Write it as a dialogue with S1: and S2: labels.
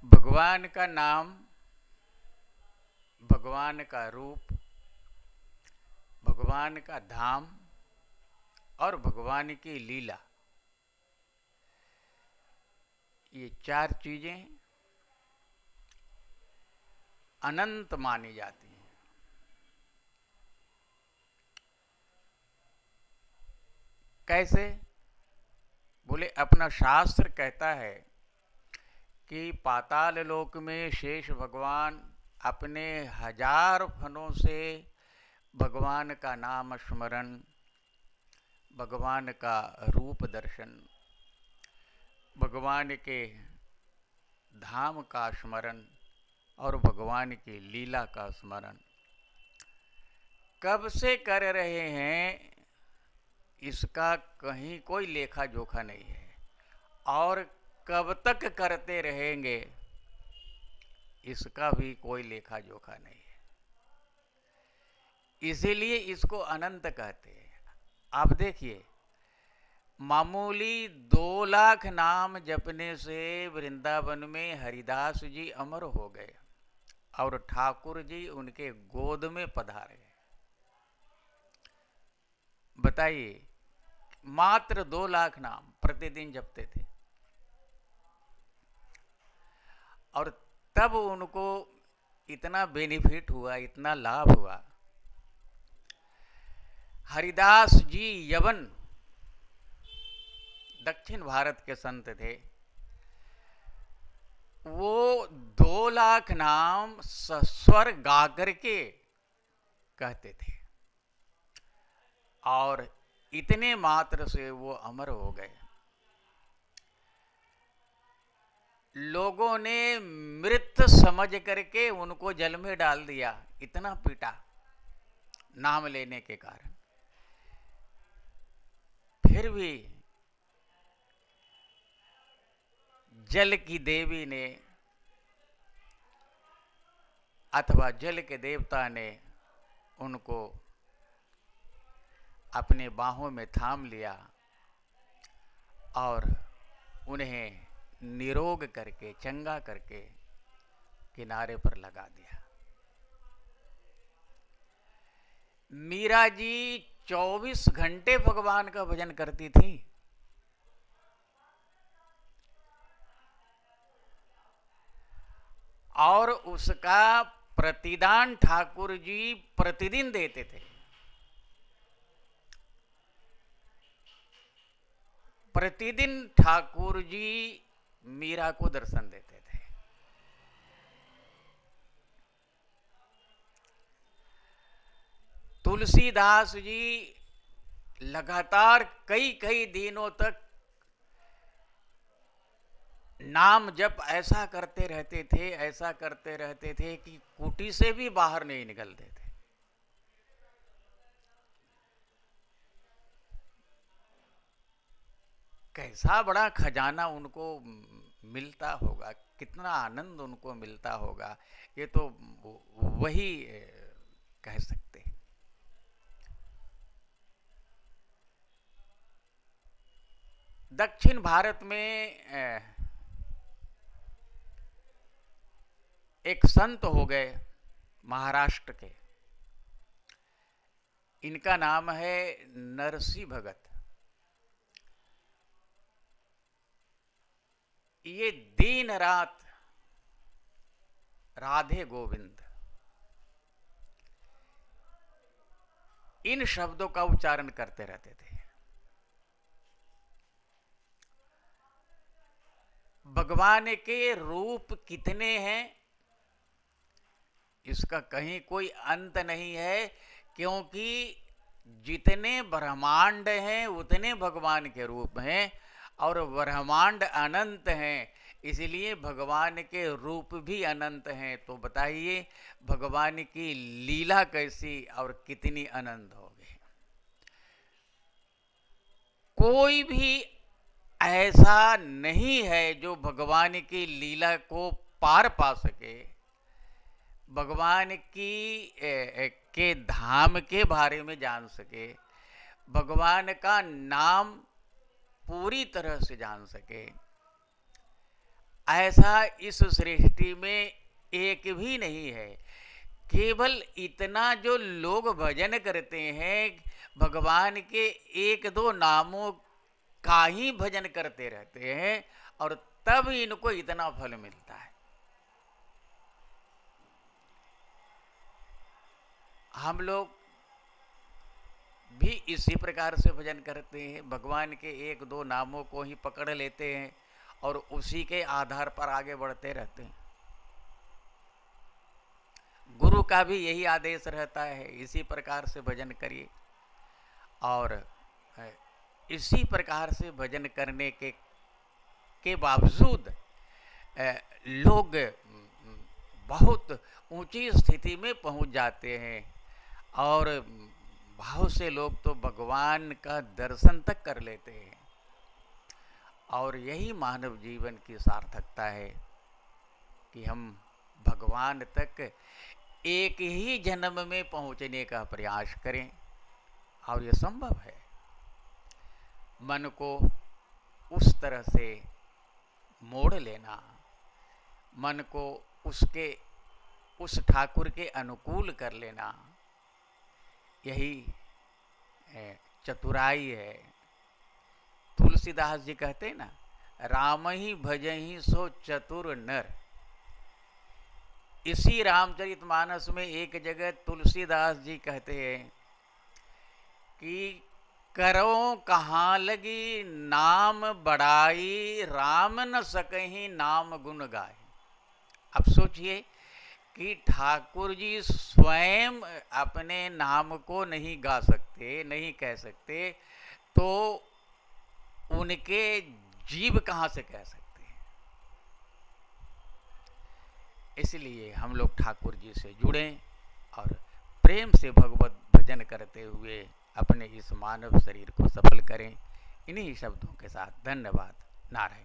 S1: भगवान का नाम, भगवान का रूप, भगवान का धाम और भगवान की लीला, ये चार चीजें अनंत मानी जाती हैं। कैसे? बोले अपना शास्त्र कहता है कि पाताल लोक में शेष भगवान अपने 1000 फनों से भगवान का नाम स्मरण, भगवान का रूप दर्शन, भगवान के धाम का स्मरण और भगवान की लीला का स्मरण कब से कर रहे हैं, इसका कहीं कोई लेखा जोखा नहीं है और कब तक करते रहेंगे इसका भी कोई लेखा जोखा नहीं है। इसीलिए इसको अनंत कहते हैं। आप देखिए, मामूली 2 लाख नाम जपने से वृंदावन में हरिदास जी अमर हो गए और ठाकुर जी उनके गोद में पधारे। बताइए, मात्र 2 लाख नाम प्रतिदिन जपते थे और तब उनको इतना बेनिफिट हुआ, इतना लाभ हुआ। हरिदास जी यवन दक्षिण भारत के संत थे। वो 2 लाख नाम सस्वर गा करके कहते थे और इतने मात्र से वो अमर हो गए। लोगों ने मृत समझ करके उनको जल में डाल दिया, इतना पीटा नाम लेने के कारण। फिर भी जल की देवी ने अथवा जल के देवता ने उनको अपने बाहों में थाम लिया और उन्हें निरोग करके, चंगा करके किनारे पर लगा दिया। मीरा जी 24 घंटे भगवान का भजन करती थी और उसका प्रतिदान ठाकुर जी प्रतिदिन देते थे। प्रतिदिन ठाकुर जी मीरा को दर्शन देते थे। तुलसीदास जी लगातार कई कई दिनों तक नाम जप ऐसा करते रहते थे, ऐसा करते रहते थे कि कुटी से भी बाहर नहीं निकलते थे। कैसा बड़ा खजाना उनको मिलता होगा, कितना आनंद उनको मिलता होगा, ये तो वही कह सकते हैं। दक्षिण भारत में एक संत हो गए महाराष्ट्र के, इनका नाम है नरसी भगत। ये दिन रात राधे गोविंद इन शब्दों का उच्चारण करते रहते थे। भगवान के रूप कितने हैं इसका कहीं कोई अंत नहीं है, क्योंकि जितने ब्रह्मांड हैं उतने भगवान के रूप हैं और ब्रह्मांड अनंत हैं, इसलिए भगवान के रूप भी अनंत हैं। तो बताइए भगवान की लीला कैसी और कितनी अनंत होगी। कोई भी ऐसा नहीं है जो भगवान की लीला को पार पा सके, भगवान की के धाम के बारे में जान सके, भगवान का नाम पूरी तरह से जान सके। ऐसा इस सृष्टि में एक भी नहीं है। केवल इतना जो लोग भजन करते हैं, भगवान के एक दो नामों का ही भजन करते रहते हैं, और तब इनको इतना फल मिलता है। हम लोग भी इसी प्रकार से भजन करते हैं, भगवान के एक दो नामों को ही पकड़ लेते हैं और उसी के आधार पर आगे बढ़ते रहते हैं। गुरु का भी यही आदेश रहता है, इसी प्रकार से भजन करिए। और इसी प्रकार से भजन करने के बावजूद लोग बहुत ऊंची स्थिति में पहुंच जाते हैं, और बहुत से लोग तो भगवान का दर्शन तक कर लेते हैं। और यही मानव जीवन की सार्थकता है कि हम भगवान तक एक ही जन्म में पहुंचने का प्रयास करें, और यह संभव है। मन को उस तरह से मोड़ लेना, मन को उस ठाकुर के अनुकूल कर लेना, यही चतुराई है। तुलसीदास जी कहते ना, राम ही भजहि सो चतुर नर। इसी रामचरितमानस में एक जगह तुलसीदास जी कहते हैं कि करो कहाँ लगी नाम बड़ाई, राम न सकहीं नाम गुण गाए। अब सोचिए कि ठाकुर जी स्वयं अपने नाम को नहीं गा सकते, नहीं कह सकते, तो उनके जीव कहाँ से कह सकते हैं। इसलिए हम लोग ठाकुर जी से जुड़ें और प्रेम से भगवत भजन करते हुए अपने इस मानव शरीर को सफल करें। इन्हीं शब्दों के साथ धन्यवाद। नारायण।